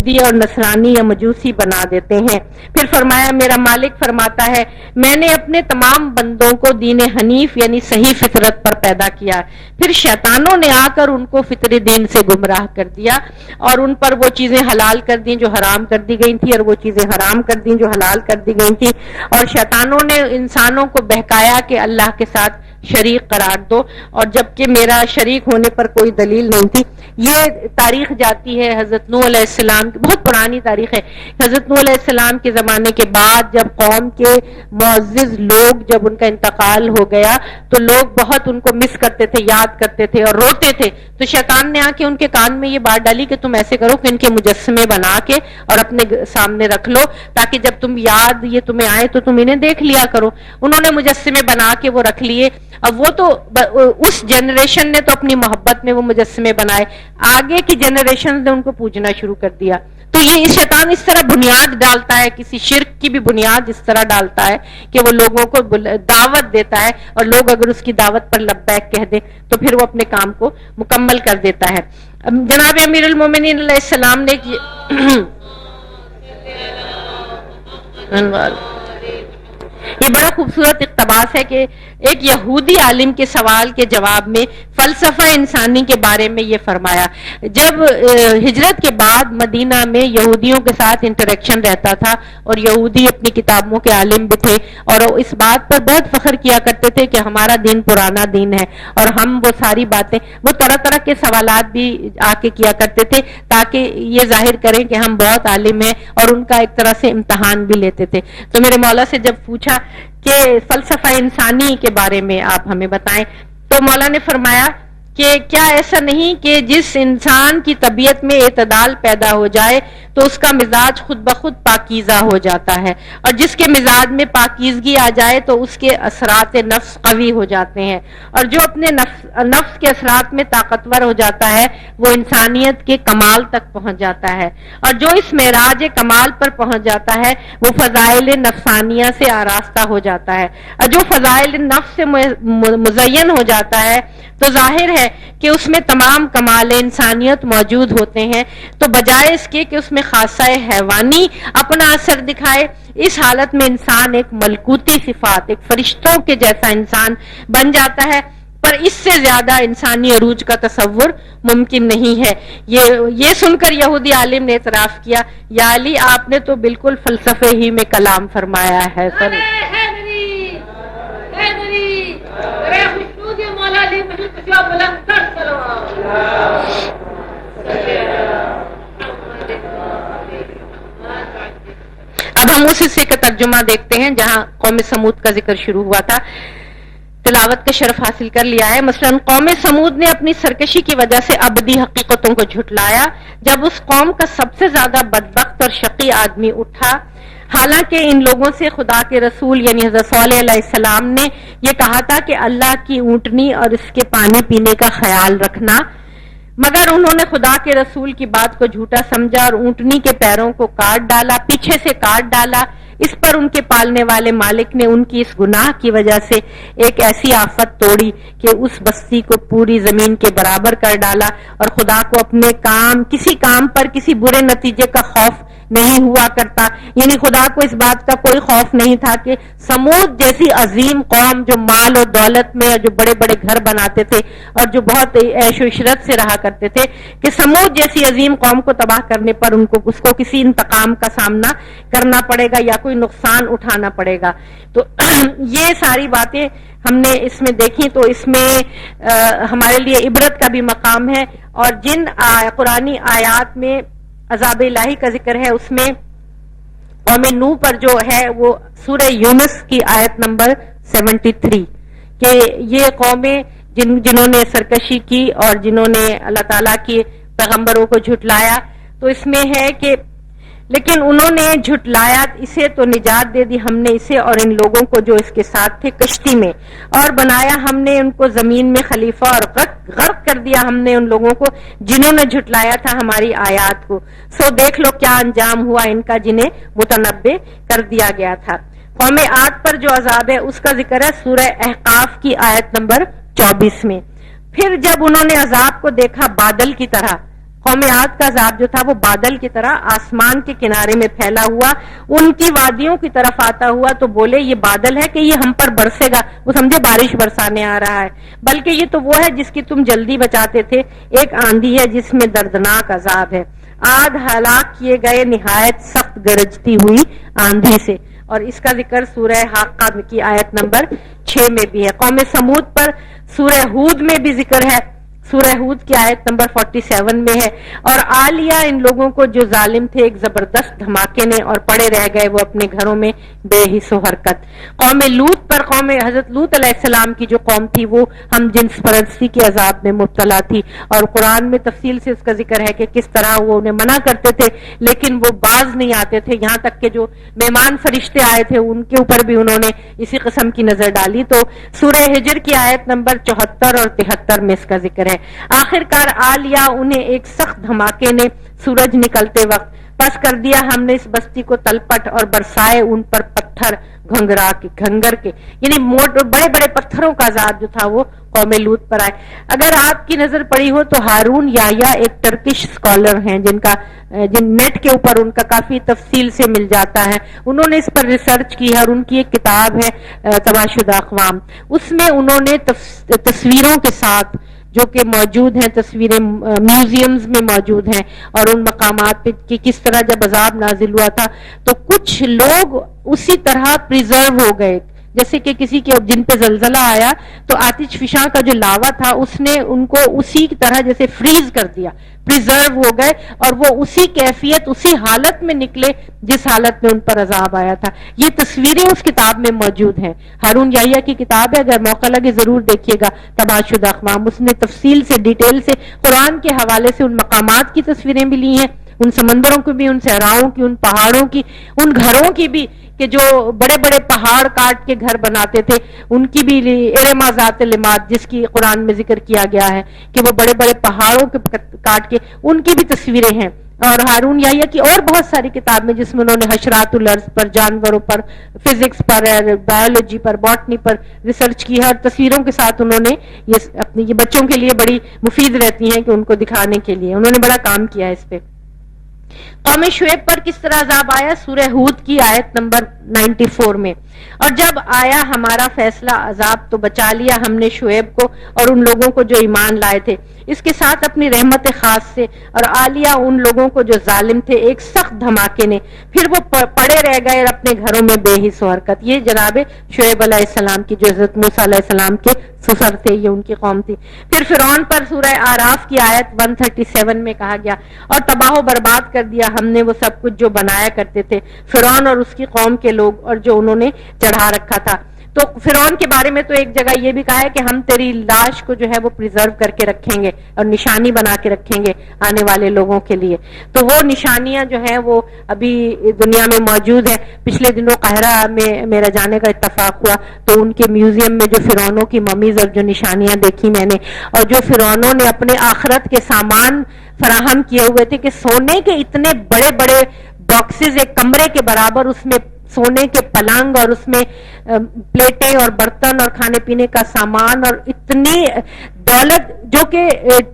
یہودی اور نصرانی یا مجوسی بنا دیتے ہیں۔ پھر فرمایا میرا مالک فرماتا ہے میں نے اپنے تمام بندوں کو دین حنیف یعنی صحیح فطرت پر پیدا کیا، پھر شیطانوں نے آ کر ان کو فطری دین سے گمراہ کر دیا اور ان پر وہ چیزیں حلال کر دیں جو حرام کر دی گئی تھی، اور وہ چیزیں حرام کر دیں جو حلال کر دی گئی تھی، اور شیطانوں نے انسانوں کو بہکایا کہ اللہ کے ساتھ شریک قرار دو، اور جبکہ میرا شریک ہونے پر کوئی دلیل نہیں تھی۔ یہ تاریخ جاتی ہے حضرت نوح علیہ السلام کی، بہت پرانی تاریخ ہے۔ حضرت نوح علیہ السلام کے زمانے کے بعد جب قوم کے معزز لوگ جب ان کا انتقال ہو گیا تو لوگ بہت ان کو مس کرتے تھے، یاد کرتے تھے اور روتے تھے، تو شیطان نے آ کے ان کے کان میں یہ بات ڈالی کہ تم ایسے کرو کہ ان کے مجسمے بنا کے اور اپنے سامنے رکھ لو تاکہ جب تم یاد یہ تمہیں آئے تو تم انہیں دیکھ لیا کرو۔ انہوں نے مجسمے بنا کے وہ رکھ لیے۔ اب وہ تو اس جنریشن نے تو اپنی محبت میں وہ مجسمے بنائے، آگے کی جنریشن نے ان کو پوجنا شروع کر دیا۔ تو یہ شیطان اس طرح بنیاد ڈالتا ہے، کسی شرک کی بھی بنیاد اس طرح ڈالتا ہے کہ وہ لوگوں کو دعوت دیتا ہے، اور لوگ اگر اس کی دعوت پر لبیک کہہ دیں تو پھر وہ اپنے کام کو مکمل کر دیتا ہے۔ جناب امیر المومنین علیہ السلام نے یہ بڑا خوبصورت اقتباس ہے کہ ایک یہودی عالم کے سوال کے جواب میں فلسفہ انسانی کے بارے میں یہ فرمایا۔ جب ہجرت کے بعد مدینہ میں یہودیوں کے ساتھ انٹریکشن رہتا تھا اور یہودی اپنی کتابوں کے عالم بھی تھے اور اس بات پر بہت فخر کیا کرتے تھے کہ ہمارا دین پرانا دین ہے، اور ہم وہ ساری باتیں وہ طرح طرح کے سوالات بھی آ کے کیا کرتے تھے تاکہ یہ ظاہر کریں کہ ہم بہت عالم ہیں، اور ان کا ایک طرح سے امتحان بھی لیتے تھے۔ تو میرے مولا سے جب پوچھا کہ فلسفہ انسانی کے بارے میں آپ ہمیں بتائیں، تو مولا نے فرمایا کہ کیا ایسا نہیں کہ جس انسان کی طبیعت میں اعتدال پیدا ہو جائے تو اس کا مزاج خود بخود پاکیزہ ہو جاتا ہے، اور جس کے مزاج میں پاکیزگی آ جائے تو اس کے اثرات نفس قوی ہو جاتے ہیں، اور جو اپنے نفس کے اثرات میں طاقتور ہو جاتا ہے وہ انسانیت کے کمال تک پہنچ جاتا ہے، اور جو اس معراج کمال پر پہنچ جاتا ہے وہ فضائل نفسانیہ سے آراستہ ہو جاتا ہے، اور جو فضائل نفس سے مزین ہو جاتا ہے تو ظاہر ہے کہ اس میں تمام کمال انسانیت موجود ہوتے ہیں، تو بجائے اس کے کہ اس میں خاصہ حیوانی اپنا اثر دکھائے، اس حالت میں انسان ایک ملکوتی صفات، ایک فرشتوں کے جیسا انسان بن جاتا ہے، پر اس سے زیادہ انسانی عروج کا تصور ممکن نہیں ہے۔ یہ سن کر یہودی عالم نے اعتراف کیا، یا علی آپ نے تو بالکل فلسفے ہی میں کلام فرمایا ہے سر۔ اب ہم اس حصے کا ترجمہ دیکھتے ہیں جہاں قوم سمود کا ذکر شروع ہوا تھا، تلاوت کا شرف حاصل کر لیا ہے۔ مثلا قوم سمود نے اپنی سرکشی کی وجہ سے ابدی حقیقتوں کو جھٹلایا۔ جب اس قوم کا سب سے زیادہ بدبخت اور شقی آدمی اٹھا، حالانکہ ان لوگوں سے خدا کے رسول یعنی حضرت صالح علیہ السلام نے یہ کہا تھا کہ اللہ کی اونٹنی اور اس کے پانی پینے کا خیال رکھنا، مگر انہوں نے خدا کے رسول کی بات کو جھوٹا سمجھا اور اونٹنی کے پیروں کو کاٹ ڈالا، پیچھے سے کاٹ ڈالا۔ اس پر ان کے پالنے والے مالک نے ان کی اس گناہ کی وجہ سے ایک ایسی آفت توڑی کہ اس بستی کو پوری زمین کے برابر کر ڈالا، اور خدا کو اپنے کسی کام پر کسی برے نتیجے کا خوف نہیں ہوا کرتا، یعنی خدا کو اس بات کا کوئی خوف نہیں تھا کہ سمود جیسی عظیم قوم جو مال اور دولت میں جو بڑے بڑے گھر بناتے تھے اور جو بہت عیش و عشرت سے رہا کرتے تھے، کہ سمود جیسی عظیم قوم کو تباہ کرنے پر اس کو کسی انتقام کا سامنا کرنا پڑے گا یا کوئی نقصان اٹھانا پڑے گا۔ تو یہ ساری باتیں ہم نے اس میں دیکھی، تو اس میں ہمارے لیے عبرت کا بھی مقام ہے، اور جن قرآنی آیات میں عذاب الہی کا ذکر ہے اس میں قوم نوح پر جو ہے وہ سورہ یونس کی آیت نمبر 73 کہ یہ قومیں جنہوں نے سرکشی کی اور جنہوں نے اللہ تعالیٰ کے پیغمبروں کو جھٹلایا، تو اس میں ہے کہ لیکن انہوں نے جھٹلایا اسے تو نجات دے دی ہم نے اسے اور ان لوگوں کو جو اس کے ساتھ تھے کشتی میں، اور بنایا ہم نے ان کو زمین میں خلیفہ، اور غرق کر دیا ہم نے ان لوگوں کو جنہوں نے جھٹلایا تھا ہماری آیات کو، سو دیکھ لو کیا انجام ہوا ان کا جنہیں متنبع کر دیا گیا تھا۔ قوم عاد پر جو عذاب ہے اس کا ذکر ہے سورہ احقاف کی آیت نمبر 24 میں۔ پھر جب انہوں نے عذاب کو دیکھا بادل کی طرح، قوم عاد کا عذاب جو تھا وہ بادل کی طرح آسمان کے کنارے میں پھیلا ہوا ان کی وادیوں کی طرف آتا ہوا، تو بولے یہ بادل ہے کہ یہ ہم پر برسے گا، وہ سمجھے بارش برسانے آ رہا ہے، بلکہ یہ تو وہ ہے جس کی تم جلدی بچاتے تھے، ایک آندھی ہے جس میں دردناک عذاب ہے۔ عاد ہلاک کیے گئے نہایت سخت گرجتی ہوئی آندھی سے، اور اس کا ذکر سورہ حاقہ کی آیت نمبر 6 میں بھی ہے۔ قوم سمود پر سورہ ہود میں بھی ذکر ہے، سورہ ہود کی آیت نمبر 47 میں ہے، اور آلیا ان لوگوں کو جو ظالم تھے ایک زبردست دھماکے نے، اور پڑے رہ گئے وہ اپنے گھروں میں بے حس و حرکت۔ قوم لوط پر قوم حضرت لوط علیہ السلام کی جو قوم تھی وہ ہم جنس پرستی کے عذاب میں مبتلا تھی، اور قرآن میں تفصیل سے اس کا ذکر ہے کہ کس طرح وہ انہیں منع کرتے تھے لیکن وہ باز نہیں آتے تھے، یہاں تک کہ جو مہمان فرشتے آئے تھے ان کے اوپر بھی انہوں نے اسی قسم کی نظر ڈالی۔ تو سورہ ہجر کی آیت نمبر 74 اور 73 میں اس کا ذکر ہے۔ آخر کار آلیا انہیں ایک سخت دھماکے نے سورج نکلتے وقت پس کر دیا، ہم نے اس بستی کو تلپٹ اور برسائے ان پر پتھر گھنگر کے، یعنی بڑے بڑے پتھروں کا عذاب جو تھا وہ قوم لوط پر آئے۔ اگر آپ کی نظر پڑی ہو تو ہارون یحییٰ ایک ٹرکش اسکالر ہیں جن نیٹ کے اوپر ان کا کافی تفصیل سے مل جاتا ہے، انہوں نے اس پر ریسرچ کی ہے، اور ان کی ایک کتاب ہے تباہ شدہ اقوام، اس میں انہوں نے تصویروں کے ساتھ جو کہ موجود ہیں، تصویریں میوزیمز میں موجود ہیں، اور ان مقامات پہ کہ کس طرح جب عذاب نازل ہوا تھا تو کچھ لوگ اسی طرح پریزرو ہو گئے، جیسے کہ کسی کے جن پہ زلزلہ آیا تو آتش فشاں کا جو لاوا تھا اس نے ان کو اسی کی طرح جیسے فریز کر دیا، پریزرو ہو گئے، اور وہ اسی کیفیت اسی حالت میں نکلے جس حالت میں ان پر عذاب آیا تھا۔ یہ تصویریں اس کتاب میں موجود ہیں، ہارون یحییٰ کی کتاب ہے، اگر موقع لگے ضرور دیکھیے گا، تباہ شدہ اقوام، اس نے تفصیل سے ڈیٹیل سے قرآن کے حوالے سے ان مقامات کی تصویریں بھی لی ہیں، ان سمندروں کی بھی، ان صحراؤں کی، ان پہاڑوں کی، ان گھروں کی بھی کہ جو بڑے بڑے پہاڑ کاٹ کے گھر بناتے تھے ان کی بھی، ارم ذات العماد جس کی قرآن میں ذکر کیا گیا ہے کہ وہ بڑے بڑے پہاڑوں کے کاٹ کے ان کی بھی تصویریں ہیں۔ اور ہارون یحییٰ کی اور بہت ساری کتاب میں جس میں انہوں نے حشرات الارض پر، جانوروں پر، فزکس پر، بایولوجی پر، باٹنی پر ریسرچ کی ہے، اور تصویروں کے ساتھ انہوں نے یہ بچوں کے لیے بڑی مفید رہتی ہیں کہ ان کو دکھانے کے لیے انہوں نے بڑا کام کیا ہے اس پہ۔ قوم شعیب پر کس طرح عذاب آیا، سورہ ہود کی آیت نمبر 94 میں، اور جب آیا ہمارا فیصلہ عذاب تو بچا لیا ہم نے شعیب کو اور ان لوگوں کو جو ایمان لائے تھے اس کے ساتھ اپنی رحمت خاص سے، اور آلیا ان لوگوں کو جو ظالم تھے ایک سخت دھماکے نے، پھر وہ پڑے رہ گئے اپنے گھروں میں بے حس و حرکت۔ یہ جناب شعیب علیہ السلام کی جو حضرت موسیٰ علیہ السلام کے سسر تھے، یہ ان کی قوم تھی۔ پھر فرعون پر سورہ آراف کی آیت 137 میں کہا گیا، اور تباہ و برباد کر دیا ہم نے وہ سب کچھ جو بنایا کرتے تھے فرعون اور اس کی قوم کے لوگ، اور جو انہوں نے چڑھا رکھا تھا۔ تو فرعون کے بارے میں تو ایک جگہ یہ بھی کہا ہے کہ ہم تیری لاش کو جو ہے وہ پریزرو کر کے رکھیں گے اور نشانی بنا کے رکھیں گے آنے والے لوگوں کے لیے۔ تو وہ نشانیاں جو ہیں وہ ابھی دنیا میں موجود ہیں۔ پچھلے دنوں قاہرہ میں میرا جانے کا اتفاق ہوا تو ان کے میوزیم میں جو فرعونوں کی ممیز اور جو نشانیاں دیکھی میں نے، اور جو فرعونوں نے اپنے آخرت کے سامان فراہم کیے ہوئے تھے کہ سونے کے اتنے بڑے بڑے باکسز ایک کمرے کے برابر، اس میں سونے کے پلنگ اور اس میں پلیٹیں اور برتن اور کھانے پینے کا سامان، اور اتنی دولت جو کہ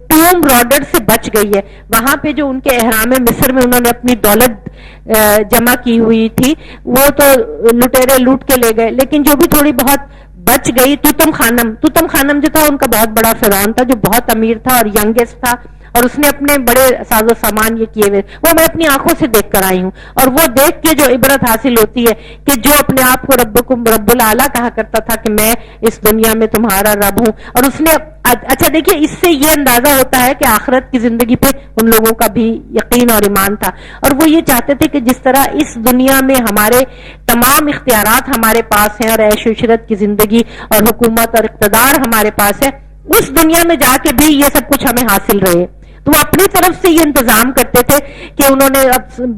ٹوم راڈر سے بچ گئی ہے، وہاں پہ جو ان کے احرام مصر میں انہوں نے اپنی دولت جمع کی ہوئی تھی وہ تو لٹیرے لوٹ کے لے گئے، لیکن جو بھی تھوڑی بہت بچ گئی، توتم خانم جو تھا ان کا بہت بڑا فرعون تھا جو بہت امیر تھا اور ینگسٹ تھا، اور اس نے اپنے بڑے ساز و سامان یہ کیے ہوئے، وہ میں اپنی آنکھوں سے دیکھ کر آئی ہوں، اور وہ دیکھ کے جو عبرت حاصل ہوتی ہے کہ جو اپنے آپ کو ربکم رب العلیٰ کہا کرتا تھا کہ میں اس دنیا میں تمہارا رب ہوں، اور اس نے اچھا دیکھیے اس سے یہ اندازہ ہوتا ہے کہ آخرت کی زندگی پہ ان لوگوں کا بھی یقین اور ایمان تھا، اور وہ یہ چاہتے تھے کہ جس طرح اس دنیا میں ہمارے تمام اختیارات ہمارے پاس ہیں اور عیش و عشرت کی زندگی اور حکومت اور اقتدار ہمارے پاس ہے، اس دنیا میں جا کے بھی یہ سب کچھ ہمیں حاصل رہے، تو وہ اپنی طرف سے یہ انتظام کرتے تھے کہ انہوں نے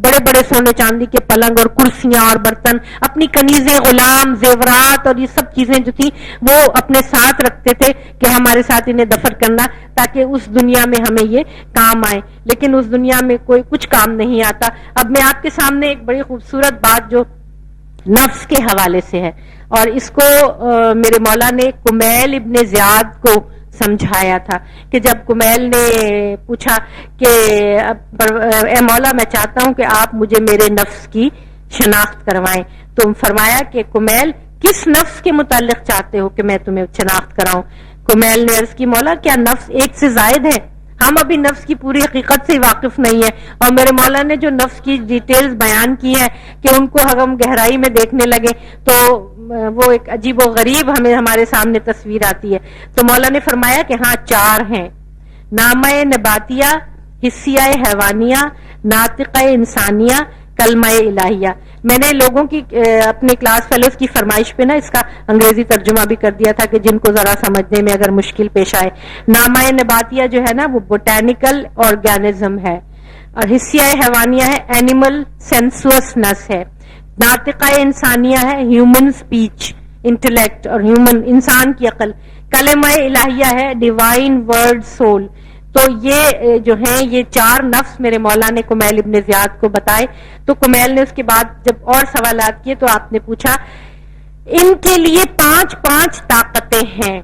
بڑے بڑے سونے چاندی کے پلنگ اور کرسیاں اور برتن، اپنی کنیزیں، غلام، زیورات اور یہ سب چیزیں جو تھیں وہ اپنے ساتھ رکھتے تھے کہ ہمارے ساتھ انہیں دفن کرنا تاکہ اس دنیا میں ہمیں یہ کام آئے، لیکن اس دنیا میں کوئی کچھ کام نہیں آتا۔ اب میں آپ کے سامنے ایک بڑی خوبصورت بات جو نفس کے حوالے سے ہے، اور اس کو میرے مولا نے کمیل ابن زیاد کو سمجھایا تھا کہ جب کمیل نے پوچھا کہ اے مولا میں چاہتا ہوں کہ آپ مجھے میرے نفس کی شناخت کروائیں، تو فرمایا کہ کمیل کس نفس کے متعلق چاہتے ہو کہ میں تمہیں شناخت کراؤں؟ کمیل نے عرض کی مولا کیا نفس ایک سے زائد ہے؟ ہم ابھی نفس کی پوری حقیقت سے واقف نہیں ہے، اور میرے مولا نے جو نفس کی ڈیٹیلز بیان کی ہے کہ ان کو ہم گہرائی میں دیکھنے لگے تو وہ ایک عجیب و غریب ہمارے سامنے تصویر آتی ہے۔ تو مولا نے فرمایا کہ ہاں 4 ہیں، نامہ نباتیہ، حسیہ حیوانیہ، ناطقہ انسانیہ، کلمہ الہیہ۔ میں نے لوگوں کی اپنے کلاس فیلوز کی فرمائش پہ نا اس کا انگریزی ترجمہ بھی کر دیا تھا کہ جن کو ذرا سمجھنے میں اگر مشکل پیش آئے۔ نامہ نباتیہ جو ہے نا وہ بوٹینیکل آرگینزم ہے، اور حسیہ حیوانیہ ہے اینیمل سینسوسنس ہے، ناطقہ انسانیہ ہے ہیومن سپیچ انٹلیکٹ اور ہیومن انسان کی عقل، کلمہ الہیہ ہے ڈیوائن ورڈ سول۔ تو یہ جو ہیں یہ 4 نفس میرے مولا نے کمیل ابن زیاد کو بتائے۔ تو کمیل نے اس کے بعد جب اور سوالات کیے تو آپ نے پوچھا ان کے لیے 5 طاقتیں ہیں،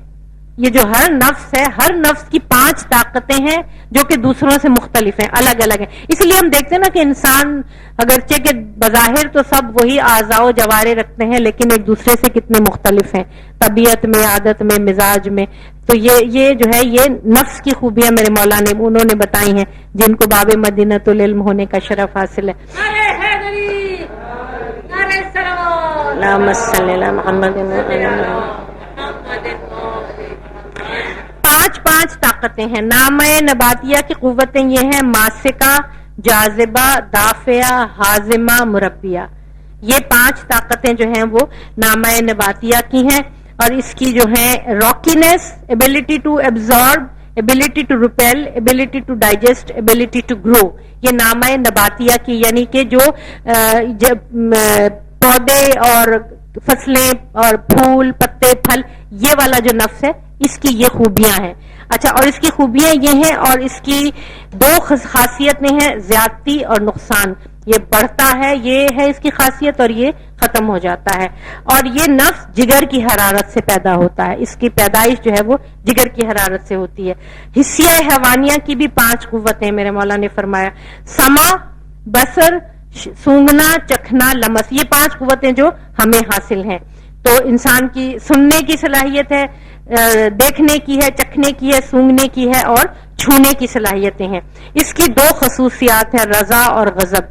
یہ جو ہر نفس ہے ہر نفس کی 5 طاقتیں ہیں جو کہ دوسروں سے مختلف ہیں، الگ الگ ہیں۔ اس لیے ہم دیکھتے ہیں نا کہ انسان اگرچہ کہ بظاہر تو سب وہی اعضاء و جوارے رکھتے ہیں لیکن ایک دوسرے سے کتنے مختلف ہیں طبیعت میں، عادت میں، مزاج میں۔ تو یہ جو ہے یہ نفس کی خوبیاں میرے مولا نے انہوں نے بتائی ہیں جن کو باب مدینۃ العلم ہونے کا شرف حاصل ہے۔ اللہم صلی علی محمد۔ 5 طاقتیں ہیں۔ نامہ نباتیہ کی قوتیں یہ ہیں ماسکہ، جاذبہ، دافعہ، ہاضمہ، مربیہ۔ یہ 5 طاقتیں جو ہیں وہ نامہ نباتیہ کی ہیں، اور اس کی جو ہے راکینس، ability to absorb, ability to repel, ability to digest, ability to grow, یہ نامہ نباتیہ کی یعنی کہ جو پودے اور فصلیں اور پھول پتے پھل یہ والا جو نفس ہے اس کی یہ خوبیاں ہیں۔ اچھا، اور اس کی خوبیاں یہ ہیں اور اس کی 2 خاصیتیں ہیں، زیادتی اور نقصان۔ یہ بڑھتا ہے، یہ ہے اس کی خاصیت، اور یہ ختم ہو جاتا ہے۔ اور یہ نفس جگر کی حرارت سے پیدا ہوتا ہے، اس کی پیدائش جو ہے وہ جگر کی حرارت سے ہوتی ہے۔ حسیہ حیوانیہ کی بھی 5 قوتیں میرے مولا نے فرمایا، سمع، بصر، سونگنا، چکھنا، لمس، یہ 5 قوتیں جو ہمیں حاصل ہیں۔ تو انسان کی سننے کی صلاحیت ہے، دیکھنے کی ہے، چکھنے کی ہے، سونگنے کی ہے، اور چھونے کی صلاحیتیں ہیں۔ اس کی 2 خصوصیات ہیں، رضا اور غضب۔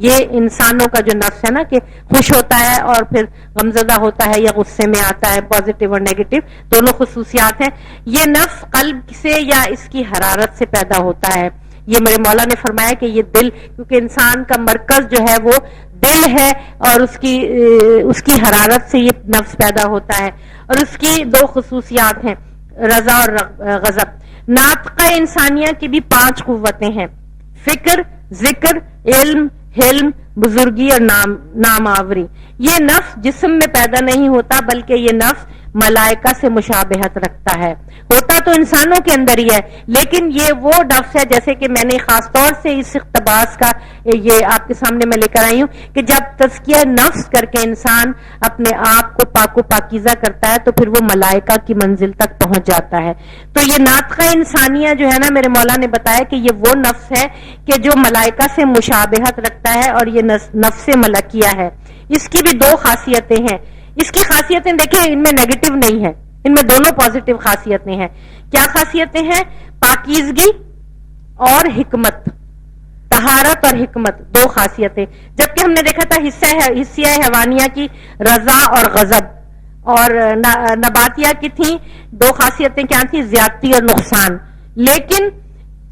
یہ انسانوں کا جو نفس ہے نا کہ خوش ہوتا ہے اور پھر غمزدہ ہوتا ہے یا غصے میں آتا ہے، پازیٹیو اور نیگیٹو دونوں خصوصیات ہیں۔ یہ نفس قلب سے یا اس کی حرارت سے پیدا ہوتا ہے۔ یہ میرے مولا نے فرمایا کہ یہ دل، کیونکہ انسان کا مرکز جو ہے وہ دل ہے، اور اس کی حرارت سے یہ نفس پیدا ہوتا ہے، اور اس کی 2 خصوصیات ہیں، رضا اور غضب۔ ناطقہ انسانیہ کی بھی 5 قوتیں ہیں، فکر، ذکر، علم، حلم، بزرگی اور نام آوری۔ یہ نفس جسم میں پیدا نہیں ہوتا بلکہ یہ نفس ملائکہ سے مشابہت رکھتا ہے، ہوتا تو انسانوں کے اندر ہی ہے لیکن یہ وہ نفس ہے، جیسے کہ میں نے خاص طور سے اس اقتباس کا یہ آپ کے سامنے میں لے کر آئی ہوں کہ جب تزکیہ نفس کر کے انسان اپنے آپ کو پاک و پاکیزہ کرتا ہے تو پھر وہ ملائکہ کی منزل تک پہنچ جاتا ہے۔ تو یہ ناطقہ انسانیہ جو ہے نا میرے مولا نے بتایا کہ یہ وہ نفس ہے کہ جو ملائکہ سے مشابہت رکھتا ہے، اور یہ نفس ملکیہ ہے۔ اس کی بھی 2 خاصیتیں ہیں۔ اس کی خاصیتیں دیکھیں ان میں نیگیٹو نہیں ہے، ان میں دونوں پازیٹیو خاصیتیں ہیں۔ کیا خاصیتیں ہیں؟ پاکیزگی اور حکمت، طہارت اور حکمت، 2 خاصیتیں۔ جبکہ ہم نے دیکھا تھا حسیہ حیوانیہ کی رضا اور غضب، اور نباتیہ کی تھیں 2 خاصیتیں کیا تھیں؟ زیادتی اور نقصان۔ لیکن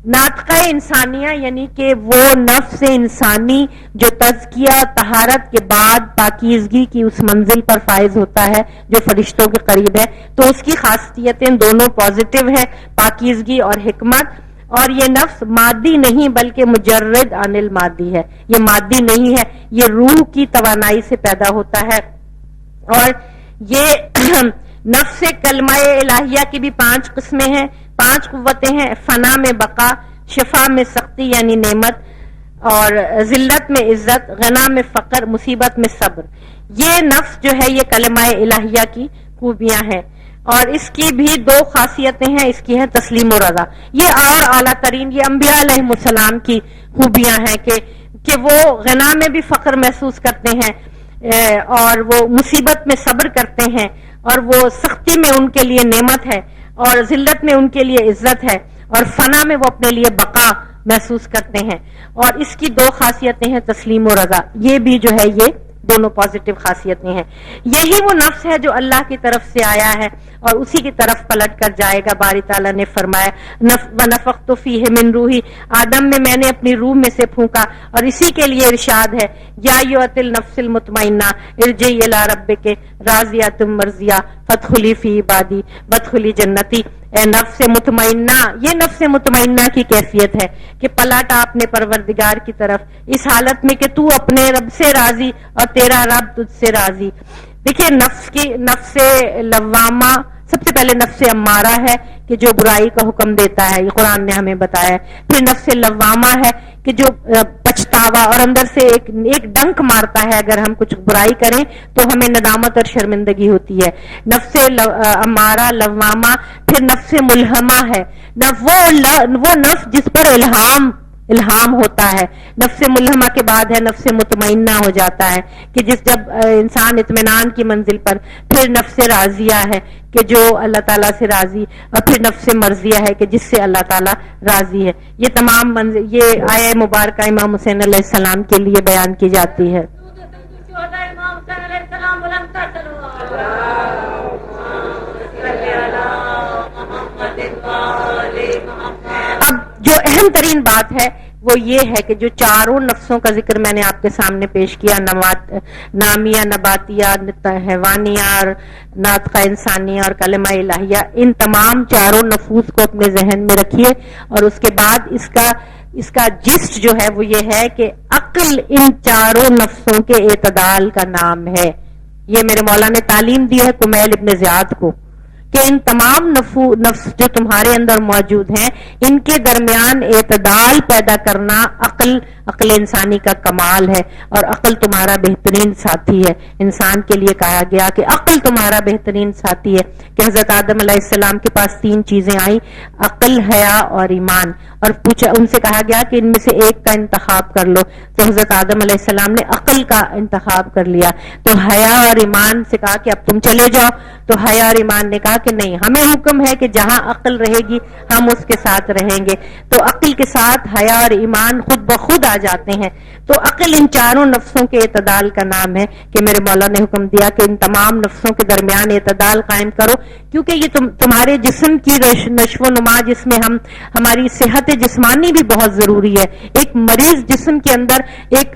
ناطقہ انسانیہ یعنی کہ وہ نفس انسانی جو تزکیہ طہارت کے بعد پاکیزگی کی اس منزل پر فائز ہوتا ہے جو فرشتوں کے قریب ہے، تو اس کی خاصیتیں دونوں پازیٹیو ہے، پاکیزگی اور حکمت۔ اور یہ نفس مادی نہیں بلکہ مجرد عن المادی ہے، یہ مادی نہیں ہے، یہ روح کی توانائی سے پیدا ہوتا ہے۔ اور یہ نفس کلمہ الہیہ کی بھی 5 قسمیں ہیں، 5 قوتیں ہیں، فنا میں بقا، شفا میں سختی یعنی نعمت، اور ذلت میں عزت، غنا میں فقر، مصیبت میں صبر۔ یہ نفس جو ہے یہ کلمہ الہیہ کی خوبیاں ہیں۔ اور اس کی بھی دو خاصیتیں ہیں، اس کی ہے تسلیم و رضا. یہ اور اعلیٰ ترین، یہ انبیاء علیہ السلام کی خوبیاں ہیں کہ وہ غنا میں بھی فخر محسوس کرتے ہیں، اور وہ مصیبت میں صبر کرتے ہیں، اور وہ سختی میں ان کے لیے نعمت ہے، اور ذلت میں ان کے لیے عزت ہے، اور فنا میں وہ اپنے لیے بقا محسوس کرتے ہیں. اور اس کی دو خاصیتیں ہیں تسلیم و رضا. یہ بھی جو ہے یہ دونوں پازیٹو خاصیتیں ہیں. یہی وہ نفس ہے جو اللہ کی طرف سے آیا ہے اور اسی کی طرف پلٹ کر جائے گا. باری تعالیٰ نے فرمایا وَنَفَخْتُ فِيهِ مِن روحی، آدم میں نے اپنی روح میں سے پھونکا. اور اسی کے لیے ارشاد ہے یا ایھا النفس المطمئنہ ارجعی الی ربک راضیۃ مرضیہ فادخلی فی عبادی وادخلی جنتی. اے نفس مطمئنہ، یہ نفس مطمئنہ کی کیفیت ہے کہ پلٹ اپنے پروردگار کی طرف اس حالت میں کہ تو اپنے رب سے راضی اور تیرا رب تجھ سے راضی. دیکھیے نفس لوامہ سب سے پہلے نفس امارہ ہے کہ جو برائی کا حکم دیتا ہے، یہ قرآن نے ہمیں بتایا ہے. پھر نفس لوامہ ہے کہ جو پچھتاوا اور اندر سے ایک ڈنک مارتا ہے اگر ہم کچھ برائی کریں تو ہمیں ندامت اور شرمندگی ہوتی ہے. نفس امارہ لوامہ. پھر نفس ملہمہ ہے، وہ نفس جس پر الہام ہوتا ہے. نفس ملہمہ کے بعد ہے نفس مطمئنہ ہو جاتا ہے کہ جب انسان اطمینان کی منزل پر. پھر نفس راضیہ ہے کہ جو اللہ تعالیٰ سے راضی، اور پھر نفس مرضیہ ہے کہ جس سے اللہ تعالیٰ راضی ہے. یہ تمام یہ آیہ مبارکہ امام حسین علیہ السلام کے لیے بیان کی جاتی ہے. اب جو اہم ترین بات ہے وہ یہ ہے کہ جو چاروں نفسوں کا ذکر میں نے آپ کے سامنے پیش کیا، نامیہ، نباتیہ، حیوانیہ اور ناطقہ انسانیہ اور کلمہ الہیہ، ان تمام چاروں نفوس کو اپنے ذہن میں رکھیے. اور اس کے بعد اس کا جسٹ جو ہے وہ یہ ہے کہ عقل ان چاروں نفسوں کے اعتدال کا نام ہے. یہ میرے مولا نے تعلیم دی ہے کمیل ابن زیاد کو کہ ان تمام نفس جو تمہارے اندر موجود ہیں ان کے درمیان اعتدال پیدا کرنا عقل انسانی کا کمال ہے. اور عقل تمہارا بہترین ساتھی ہے. انسان کے لیے کہا گیا کہ عقل تمہارا بہترین ساتھی ہے کہ حضرت آدم علیہ السلام کے پاس تین چیزیں آئیں، عقل، حیا اور ایمان. اور پوچھا، ان سے کہا گیا کہ ان میں سے ایک کا انتخاب کر لو. تو حضرت آدم علیہ السلام نے عقل کا انتخاب کر لیا. تو حیا اور ایمان سے کہا کہ اب تم چلے جاؤ. تو حیا اور ایمان نے کہا کہ نہیں، ہمیں حکم ہے کہ جہاں عقل رہے گی ہم اس کے ساتھ رہیں گے. تو عقل کے ساتھ حیا اور ایمان خود بخود آ جاتے ہیں. تو عقل ان چاروں نفسوں کے اعتدال کا نام ہے کہ میرے مولا نے حکم دیا کہ ان تمام نفسوں کے درمیان اعتدال قائم کرو، کیونکہ یہ تمہارے جسم کی نشو و نما، جس میں ہماری صحت جسمانی بھی بہت ضروری ہے. ایک مریض جسم کے اندر ایک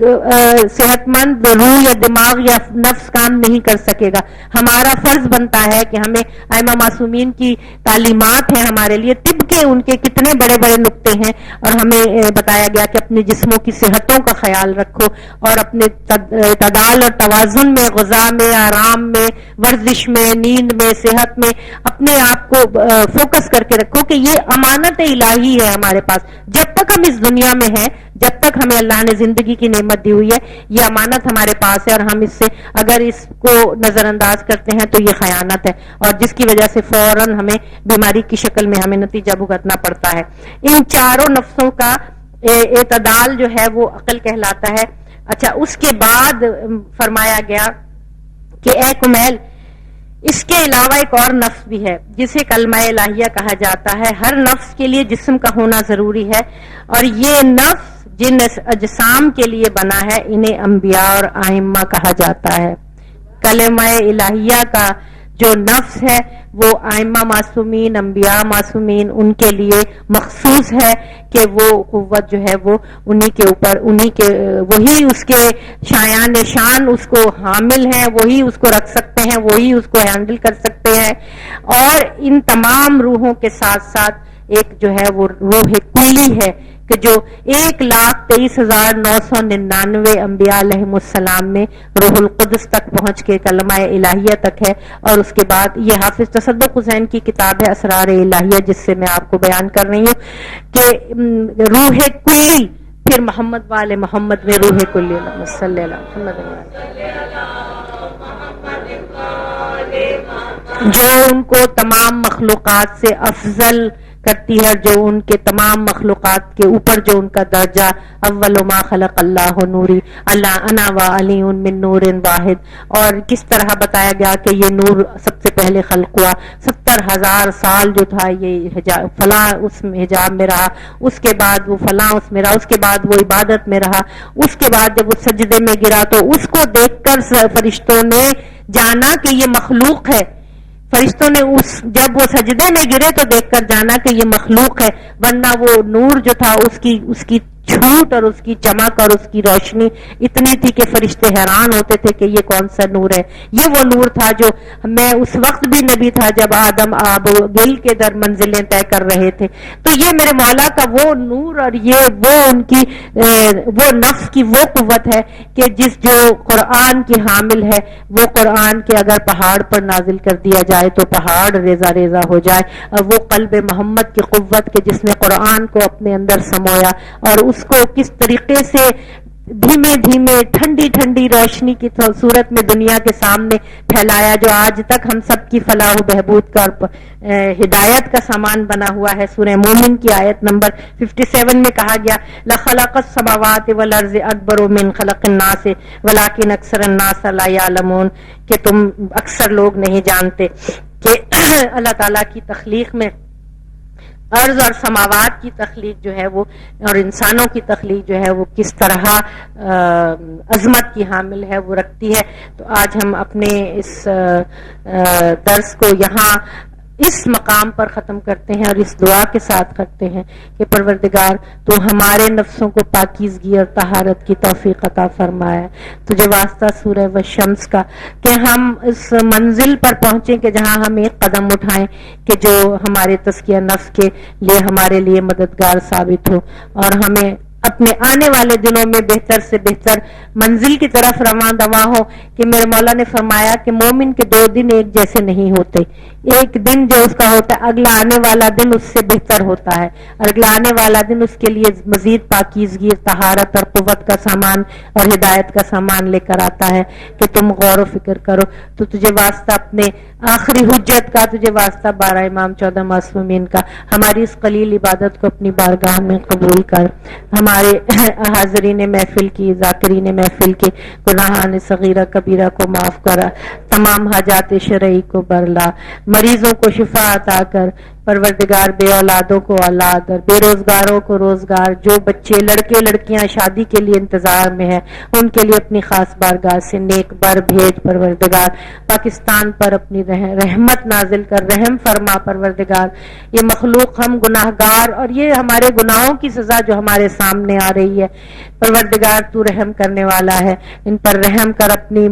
صحت مند روح یا دماغ یا نفس کام نہیں کر سکے گا. ہمارا فرض بنتا ہے کہ ہمیں ائمہ معصومین کی تعلیمات ہیں ہمارے لیے، طب کے ان کے کتنے بڑے بڑے نقطے ہیں، اور ہمیں بتایا گیا کہ اپنے جسموں کی صحتوں کا خیال رکھو اور اپنے اعتدال اور توازن میں، غذا میں، آرام میں، ورزش میں، نیند میں، صحت میں اپنے آپ کو فوکس کر کے رکھو کہ یہ امانت الہی ہے ہمارے پاس. جب تک ہم اس دنیا میں ہیں، جب تک ہمیں اللہ نے زندگی کی نعمت دی ہوئی ہے، یہ امانت ہمارے پاس ہے، اور ہم اس سے اگر اس کو نظر انداز کرتے ہیں تو یہ خیانت ہے، اور جس کی وجہ سے فوراً ہمیں بیماری کی شکل میں ہمیں نتیجہ بھگتنا پڑتا ہے. ان چاروں نفسوں کا اعتدال جو ہے وہ عقل کہلاتا ہے. اچھا، اس کے بعد فرمایا گیا کہ اے کمیل، اس کے علاوہ ایک اور نفس بھی ہے جسے کلمہ الہیہ کہا جاتا ہے. ہر نفس کے لیے جسم کا ہونا ضروری ہے، اور یہ نفس جن اجسام کے لیے بنا ہے انہیں انبیاء اور ائمہ کہا جاتا ہے. کلمہ الہیہ کا جو نفس ہے وہ ائمہ معصومین، انبیاء معصومین، ان کے لیے مخصوص ہے کہ وہ قوت جو ہے وہ انہی کے اوپر، وہی اس کے شایان شان اس کو حامل ہیں، وہی اس کو رکھ سکتے ہیں، وہی اس کو ہینڈل کر سکتے ہیں. اور ان تمام روحوں کے ساتھ ساتھ ایک جو ہے وہ روح کلی ہے کہ جو 1,23,999 انبیاء علیہ السلام میں روح القدس تک پہنچ کے کلمہ الہیہ تک ہے. اور اس کے بعد یہ حافظ تصدق حسین کی کتاب ہے اسرار الہیہ، جس سے میں آپ کو بیان کر رہی ہوں کہ روح کلی، پھر محمد والے محمد میں روح کلی. اللہم صلی علی محمد. جو ان کو تمام مخلوقات سے افضل کرتی ہے، جو ان کے تمام مخلوقات کے اوپر جو ان کا درجہ، اول ما خلق اللہ نوری اللہ انا و علی من نور واحد، اور کس طرح بتایا گیا کہ یہ نور سب سے پہلے خلق ہوا، 70,000 سال جو تھا یہ فلاں اس میں حجاب میں رہا، اس کے بعد وہ فلاں اس میں رہا، اس کے بعد وہ عبادت میں رہا، اس کے بعد جب وہ سجدے میں گرا تو اس کو دیکھ کر فرشتوں نے جانا کہ یہ مخلوق ہے، فرشتوں نے جب وہ سجدے میں گرے تو دیکھ کر جانا کہ یہ مخلوق ہے، ورنہ وہ نور جو تھا اس کی چھوٹ اور اس کی چمک اور اس کی روشنی اتنی تھی کہ فرشتے حیران ہوتے تھے کہ یہ کون سا نور ہے۔ یہ وہ نور تھا جو میں اس وقت بھی نبی تھا جب آدم آب گل کے در منزلیں طے کر رہے تھے، تو یہ میرے مولا کا وہ نور اور یہ وہ ان کی وہ نفس کی وہ قوت ہے کہ جو قرآن کی حامل ہے، وہ قرآن کے اگر پہاڑ پر نازل کر دیا جائے تو پہاڑ ریزہ ریزہ ہو جائے، اور وہ قلب محمد کی قوت کہ جس نے قرآن کو اپنے اندر سمویا اور اس کو کس طریقے سے دھیمے دھیمے ٹھنڈی ٹھنڈی روشنی کی صورت میں دنیا کے سامنے پھیلایا، جو آج تک ہم سب کی فلاح و بہبود کا ہدایت کا سامان بنا ہوا ہے۔ سورہ مومن کی آیت نمبر 57 میں کہا گیا لَخَلَقَ السَّمَاوَاتِ وَالْأَرْضِ أَكْبَرُ مِنْ خَلَقِ النَّاسِ وَلَكِنْ أَكْثَرَ النَّاسَ لَا يَعْلَمُونَ، کہ تم اکثر لوگ نہیں جانتے کہ اللہ تعالیٰ کی تخلیق میں ارض اور سماوات کی تخلیق جو ہے وہ اور انسانوں کی تخلیق جو ہے وہ کس طرح عظمت کی حامل ہے، وہ رکھتی ہے۔ تو آج ہم اپنے اس درس کو یہاں اس مقام پر ختم کرتے ہیں اور اس دعا کے ساتھ کرتے ہیں کہ پروردگار تو ہمارے نفسوں کو پاکیزگی اور طہارت کی توفیق عطا فرمائے، تجھے واسطہ سورہ والشمس کا کہ ہم اس منزل پر پہنچیں کہ جہاں ہم ایک قدم اٹھائیں کہ جو ہمارے تزکیہ نفس کے لیے ہمارے لیے مددگار ثابت ہو، اور ہمیں اپنے آنے والے دنوں میں بہتر سے بہتر منزل کی طرف رواں دواں ہو کہ میرے مولا نے فرمایا کہ مومن کے 2 دن ایک جیسے نہیں ہوتے، ایک دن جو اس کا ہوتا ہے اگلا آنے والا دن اس سے بہتر ہوتا ہے، اور اگلا آنے والا دن اس کے لیے مزید پاکیزگی، طہارت اور قوت کا سامان اور ہدایت کا سامان لے کر آتا ہے کہ تم غور و فکر کرو۔ تو تجھے واسطہ اپنے آخری حجت کا، تجھے واسطہ 12 امام 14 معصومین کا، ہماری اس قلیل عبادت کو اپنی بارگاہ میں قبول کر، ہمارے حاضرین محفل کی، ذاکرین محفل کے گناہان صغیرہ کبیرہ کو معاف کرا، تمام حاجات شرعی کو برلا، مریضوں کو شفا عطا کر، پروردگار بے اولادوں کو اولاد اور بے روزگاروں کو روزگار، جو بچے لڑکے لڑکیاں شادی کے لیے انتظار میں ہیں ان کے لیے اپنی خاص بارگاہ سے نیک بر بھیج پروردگار، پاکستان پر اپنی رحمت نازل کر، رحم فرما پروردگار، یہ مخلوق ہم گناہگار اور یہ ہمارے گناہوں کی سزا جو ہمارے سامنے آ رہی ہے، پروردگار تو رحم کرنے والا ہے، ان پر رحم کر، اپنی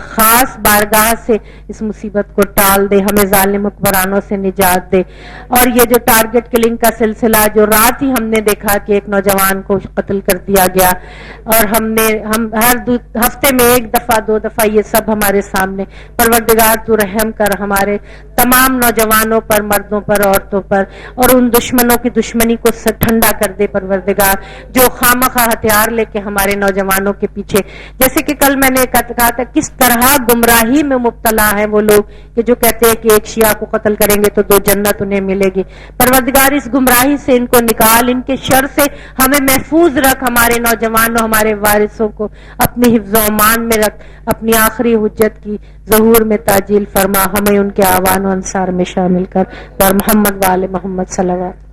خاص بارگاہ سے اس مصیبت کو ٹال دے، ہمیں ظالم حکمرانوں سے نجات دے۔ اور یہ جو ٹارگٹ کلنگ کا سلسلہ جو رات ہی ہم نے دیکھا کہ ایک نوجوان کو قتل کر دیا گیا، اور ہم ہر ہفتے میں 1 دفعہ 2 دفعہ یہ سب ہمارے سامنے، پروردگار تو رحم کر ہمارے تمام نوجوانوں پر، مردوں پر، عورتوں پر، اور ان دشمنوں کی دشمنی کو ٹھنڈا کر دے پروردگار جو خامخواہ ہتھیار لے کے ہمارے نوجوانوں کے پیچھے، جیسے کہ کل میں نے کہا تھا کس طرح گمراہی میں مبتلا ہیں وہ لوگ کہ جو کہتے ہیں کہ ایک شیعہ کو قتل کریں گے تو 2 جنت انہیں ملے گی۔ پروردگار اس گمراہی سے ان کو نکال، ان کے شر سے ہمیں محفوظ رکھ، ہمارے نوجوانوں، ہمارے وارثوں کو اپنی حفظ و امان میں رکھ، اپنی آخری حجت کی ظہور میں تعجیل فرما، ہمیں ان کے آوان و انصار میں شامل کر، اور محمد وآل محمد صلوات۔